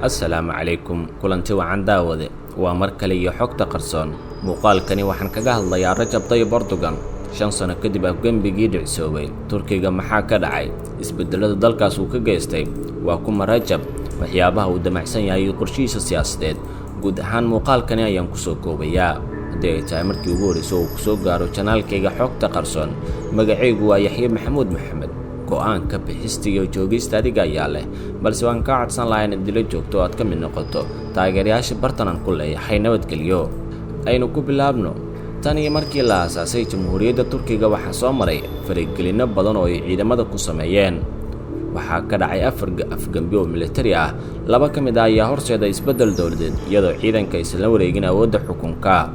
Assalaamu calaykum kulanti wacan daawade waa mar kale iyo xogta qarsoon muuqaalkani waxaan kaga hadlayaa Rajab Tayyip Erdogan 5 sano kadib afgembigii dhicsoobay Turkiga maxaa ka dhacay isbedelada dalkaas uu ka geystay waa kuma Rajab waxyaabaha uu damacsan yahay qorshihiisa siyaasadeed guud ahaan muuqaalkani ayaan ku soo koobayaa hadii ay tahay markii ugu horeysay uu ku soo gaaro channelkayga xogta qarsoon magacaygu waa Yaxye Maxamuud Maxamed go'aanka bixista iyo joogista adiga ayaa leh balse waan ka codsan lahayn in dilo joogto aad ka mid noqoto taageerayaasha bartanan ku leeyahay nabadgelyo aynu ku bilaabno tan iyo markii la aasaasay jamhuuriyadda Turkiga waxaa soo maray faragelino badan oo ay ciidamada ku sameeyeen waxaa ka dhacay afgembi oo military ah laba ka mid ah ayaa horseeda isbedel dawladeed iyadoo ciidanka isla wareegin awoodda xukunka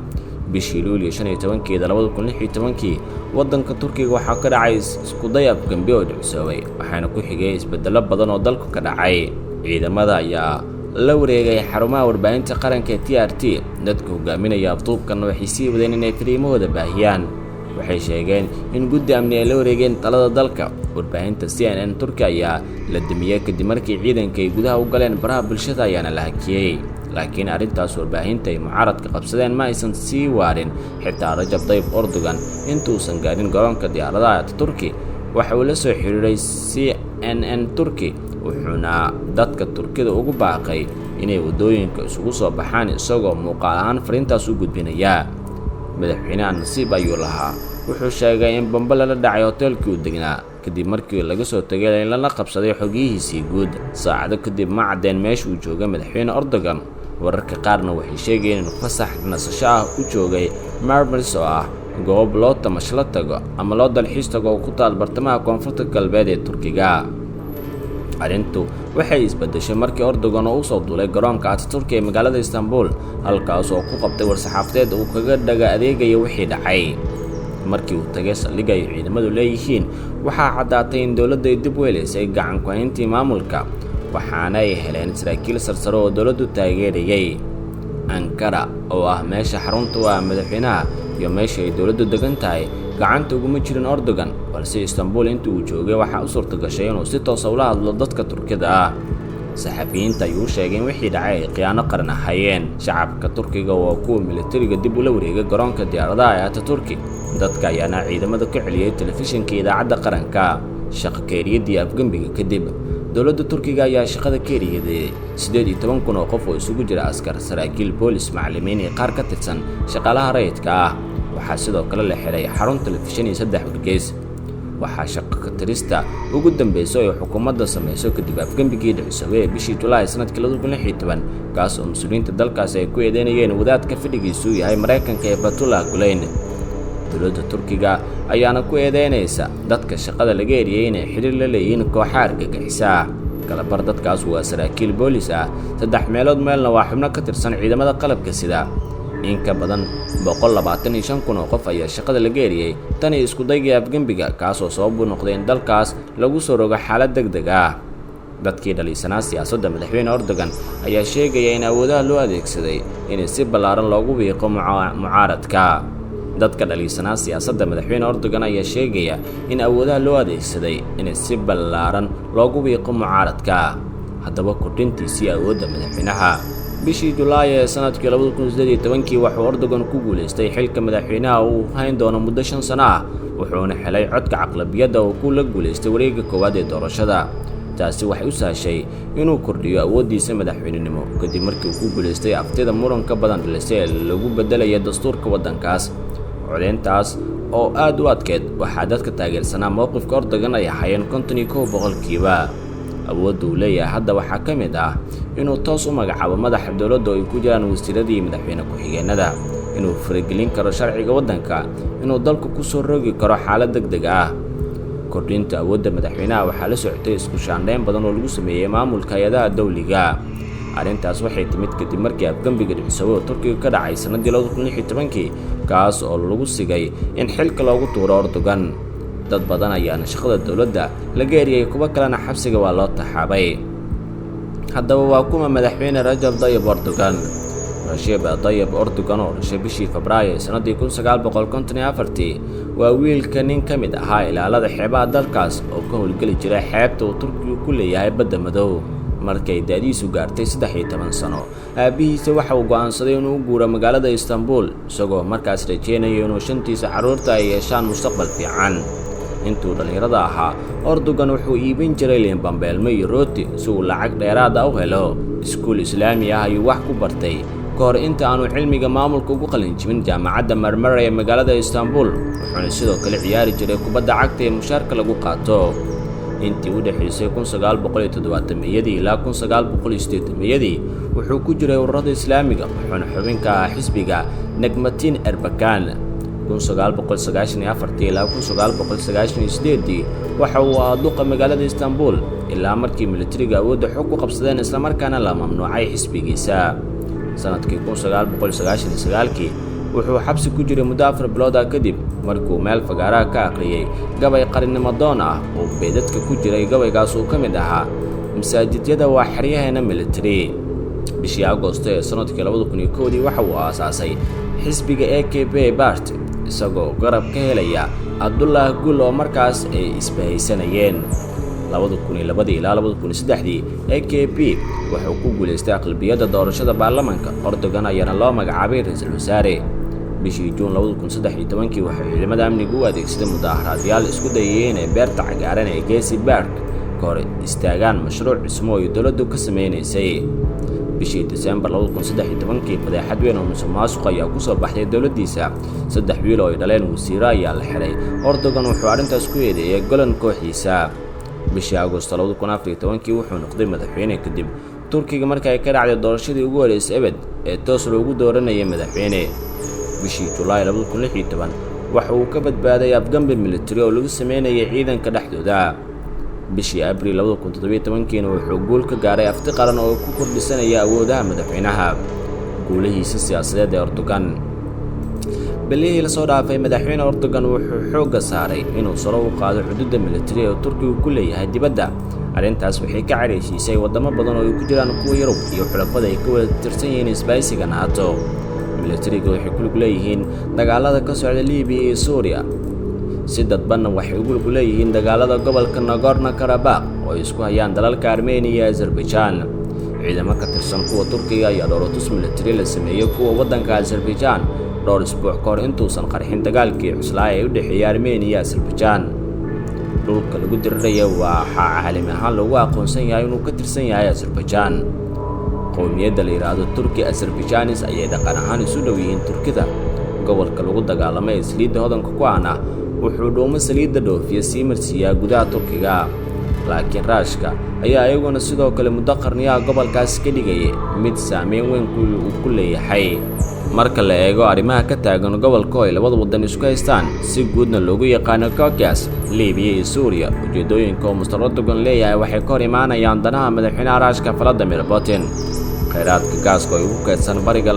bishii Luulyo 15keeda 2016 wadanka Turkiga waxaa ka dhacay isku day afgembi oo dhicsoobay waxaana ku xigay isbedelo badan oo dalka ka dhacay ciidamada ayaa la wareegay xarumaha warbaahinta qaranka TRT dadka hogaaminaya afduubkan waxay sii wadeen inay fariimahooda baahiyaan waxay sheegeen in guddi amni ay la wareegeen talada dalka warbaahinta CNN Turkiga ayaa la damiyay kadib markii ciidanka ay gudaha u galeen baraha bulshada ayaana la hakiyay laakiin arintaas warbaahinta ay mucaaradka qabsadeen ma aysan sii waarin xitaa Rajab Tayyip Erdogan intuusan gaarin garoonka diyaaradaha Turkiga waxa uu la soo xiriiray CNN Turkiga wuxuuna dadka Turkida ugu baaqay inay wadooyinka isugu soo baxaan isagoo muuqaal ahaan fariintaas u gudbinaya madaxweynaha nasiib ayuu lahaa wuxuu sheegay in bomba la dhacay hotelkii uu degnaa kadib markii laga soo tagay in la qabsaday xogihiisii guud saacado kadib ma cadeen meesha uu joogay madaxweyne Erdogan wararka qaarna waxay sheegeen in fasax nasasho ah u joogay Marmaris oo ah goob loo tamash la tago ama loo dalxiis tago ku taal bartamaha koonfurta galbeed ee Turkiga arintu waxay isbedeshay markii Erdogan uu soo duulay garoonka Atatürk ee magaalada Istanbul halkaas oo ku qabtay war-saxaafadeed uu kaga dhaga adeegaya wixii dhacay markii uu tagay saldhigga ay ciidamadu leeyihiin waxaa cadaatay in dawladda ay dib u heleysay gacan ku hayntii maamulka waxaana ay heleen saraakiil sarsare oo dawladdu taageerayay Ankara oo ah meesha xarunta u ah madaxweynaha iyo meesha ay dawladdu degan tahay gacanta uguma jirin Erdogan balse Istanbul intii uu joogay waxaa u suurta gashay inuu si toos ah ula hadlo dadka Turkida ah saxafiyiinta ayuu sheegay in wixii dhacay ay khiyaano qaran ahaayeen shacabka Turkiga oo kuwa militariga dib ula wareegay garoonka diyaaradaha ee Atatürk dadka ayaana ciidamada ka celiyay telefishinka idaacadda qaranka shaqo keeriyadii afgembiga kadib dawladda Turkiga ayaa shaqada keeriyaday 18,000 oo qof oo isugu jira askar saraakiil boolis macallimiin iyo qaar ka tirsan shaqaalaha rayidka ah waxaa sidoo kale la xiray xarun telefishin iyo 3 wargeys waxaa shaqo ka tirista ugu dambeysay oo xukuumadda sameeyso kadib afgembigii dhicsoobay bishii July sanadkii 2016 kaas oo mas'uuliyiinta dalkaas ay ku eedeynayeen wadaadka fadhigiisu yahay Mareykanka ee Fethullah Gulen dawladda Turkiga ayaana ku eedeynaysa dadka shaqada laga eriyay inay xiriir la leeyihiin kooxaha argagixisa kala bar dadkaas waa saraakiil boolis ah 3 meelood meelna waa xubno ka tirsan ciidamada qalabka sida in ka badan 125,000 oo qof ayaa shaqada laga eriyay tan isku dayga afgembiga kaas oo sabab u noqday in dalkaas lagu soo rogo xaalad degdeg ah dadkii dhalisanaa siyaasadda madaxweyne Erdogan ayaa sheegaya in awoodaha loo adeegsaday in si ballaaran loogu wiiqo mucaaradka dadka dhalisanaa siyaasadda madaxweyne Erdogan ayaa sheegaya in awoodaha loo adeegsaday in si ballaaran loogu wiiqo mucaaradka haddaba kordhintiisii awoodda madaxweynaha bishii July ee sanadkii 2018 wuxuu Erdogan ku guuleystay xilka madaxweynaha uu hayn doono muddo 5 sano ah wuxuuna helay codka aqlabiyadda oo ku la guuleystay wareegga koowaad ee doorashada taasi waxay u saashay inuu kordhiyo awoodiisa madaxweynenimo kadib markii uu ku guuleystay aftida muranka badan dhalisay lagu bedelay dastuurka wadankaas codeyntaas oo aad u adkeed waxaa dadka taageersanaa mowqifka Erdogan ay ahaayeen 51% awoodda uu leeyahay hadda waxaa ka mid ah inuu toos u magacaabo madaxa dawladda oo ay ku jiraan wasiiradii madaxweyne ku-xigeenada inuu faragelin karo sharciga wadanka inuu dalku ku soo rogi karo xaalad degdeg ah kordhinta awoodda madaxweynaha waxaa la socotay isku shaandhayn badan oo lagu sameeyay maamulka hay'adaha dawliga arintaas waxay timid kadib markii afgembiga dhicsoobay Turkiga ka dhacay sanadii 2016 kaas oo lagu sigay in xilka loogu tuuro Erdogan dad badan ayaana shaqada dawladda laga eriyay kuwa kalena xabsiga waa loo taxaabay haddaba waa kuma madaxweyne Rajab Tayyip Erdogan Rajab Tayyip Erdogan oo dhashay bishii Febraayo sanadii 1954 waa wiilka nin ka mid ahaa ilaalada xeebaha dalkaas oo ka howlgali jiray xeebta uu Turkigu ku leeyahay badda madow markay da'diisu gaartay 13 sano. Aabihiisa waxa uu go'aansaday inuu u guuro magaalada Istanbul isagoo markaas rajeynaya inuu shantiisa carruurta ay yeeshaan mustaqbal fiican. intuu dhalinyarada ahaa Erdogan wuxuu iibin jiray liin bambeelmo iyo rooti si uu lacag dheeraad ah u helo. Iskuul Islaami ah ayuu wax ku bartay kahor inta aanu cilmiga maamulka ugu qalin jibin jaamacadda Marmara ee magaalada Istanbul. Wuxuuna sidoo kale ciyaari jiray kubadda cagta ee mushaarka lagu qaato. intii u dhaxaysay 1970 ilaa 1980 wuxuu ku jiray ururada Islaamiga wuxuuna xubin ka ahaa xisbiga Necmettin Erbakan. 1994 ilaa 1998 waxa uu ahaa duqa magaalada Istanbul ilaa markii militariga awoodda xog ku qabsadeen isla markaana la mamnuucay xisbigiisa. sanadkii 1999 wuxuu xabsi ku jiray muddo 4 bilood kadib markuu meel fagaaraha ka aqriyay gabay qarinimo doon ah oo beedadka ku jiray gabaygaas uu ka mid ahaa masaajidyada waa xeryaheena military. bishii Agoosto ee sanadkii 2001 waxa uu aasaasay xisbiga AKP Party isagoo garab ka helaya Abdullah Gül oo markaas ay isbahaysanayeen. 2002 ilaa 2003 AKP wuxuu ku guuleystay aqlabiyadda doorashada baarlamaanka. Erdogan ayaana loo magacaabay ra'iisul wasaare. bishii Juun 2013 waxay ciidamada amnigu u adeegsadeen mudaharaadyaal isku dayayeen inay beerta cagaaran ee Gezi Park ka hor istaagaan mashruuc dhismo oo dowladdu ka sameynaysay. bishii December 2013 fadeexad weyn oo musuqmaasuq ayaa ku soo baxday dowladdiisa. 3 wiil oo ay dhaleen wasiiro ayaa la xiray. Erdogan wuxuu arrintaas ku eedeeyay Golan kooxiisa. bishii Agoosto 2014 wuxuu noqday madaxweyne kadib Turkiga markay ka dhacday doorashadii ugu horeysay abad ee toos loogu dooranayay madaxweyne. bishii July 2016 waxa uu ka badbaaday afgambi military oo lagu sameeyay ciidanka dhexdooda. bishii Abriil 2017 wuxuu guul ka gaaray afti qaran oo ku kordhisanaya awoodaha madaxweynaha. guulihiisa siyaasadeed ee Erdogan bilihii la soo dhaafay madaxweyne Erdogan wuxuu xoogga saaray inuu sare u qaado xuduudda military ee Turkigu ku leeyahay dibadda. arrintaas waxay ka careysiisay wadamo badan oo ay ku jiraan kuwa Yurub iyo xulafada ay ka wada tirsan yihiin isbahaysiga NATO. militariga waxay ku lug leeyihiin dagaalada ka socda Liibiya iyo Suuriya. si dadban waxay ugu lug leeyihiin dagaalada gobolka Nagorno-Karabakh oo ay isku hayaan dalalka Armenia iyo Azerbaijan. ciidamo ka tirsan kuwa Turkiga ayaa dhoolatus military la sameeyay kuwa waddanka Azerbaijan dhowr isbuuc ka hor intuusan qarxin dagaalkii cuslaa ee u dhexeeyay Armenia iyo Azerbaijan. dhulka lagu dirirayo waxa caalami ahaan lagu aqoonsan yahay inuu ka tirsan yahay Azerbaijan. qowmiyadda la yiraahdo Turki Azerbaijanis ayay dhaqan ahaan isu dhow yihiin Turkida. gobolka lagu dagaalamay saliidda hodanka ku ah wuxuu dhoomo saliidda dhoofiya sii marsiiyaa gudaha Turkiga. laakiin Raashka ayaa ayaguna sidoo kale muddo qarniyaha gobolkaas ka dhigay mid saameyn weyn ku leeyahay. marka la eego arrimaha ka taagan gobolka oo ay labada wadan isku haystaan si guudna loogu yaqaan Caucasus, Liibiya iyo Suuriya, ujeedooyinka oo Mr. Erdogan leeyahay waxay ka hor imaanayaan danaha madaxweynaha Raashka Vladimir Putin. kheyraadka gaaska oo ugu kaydsan bariga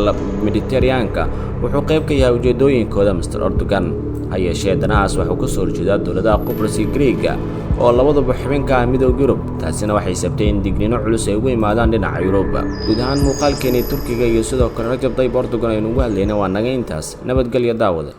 Mediterranean-ka wuxuu qayb ka yahay ujeedooyinkooda Mr. Erdogan. ha yeeshee danahaas wuxuu ka soo horjeedaa dowladaha Qobrus iyo Greega oo labaduba xubin ka ah midowga Yurub. taasina waxay sabtay in digniino culus ay ugu imaadaan dhinaca Yurub. guud ahaan muuqaalkeeni Turkiga iyo sidoo kale Rajab Tayyip Erdogan aynu ugu hadlaynay waa naga intaas. nabadgelyo daawada.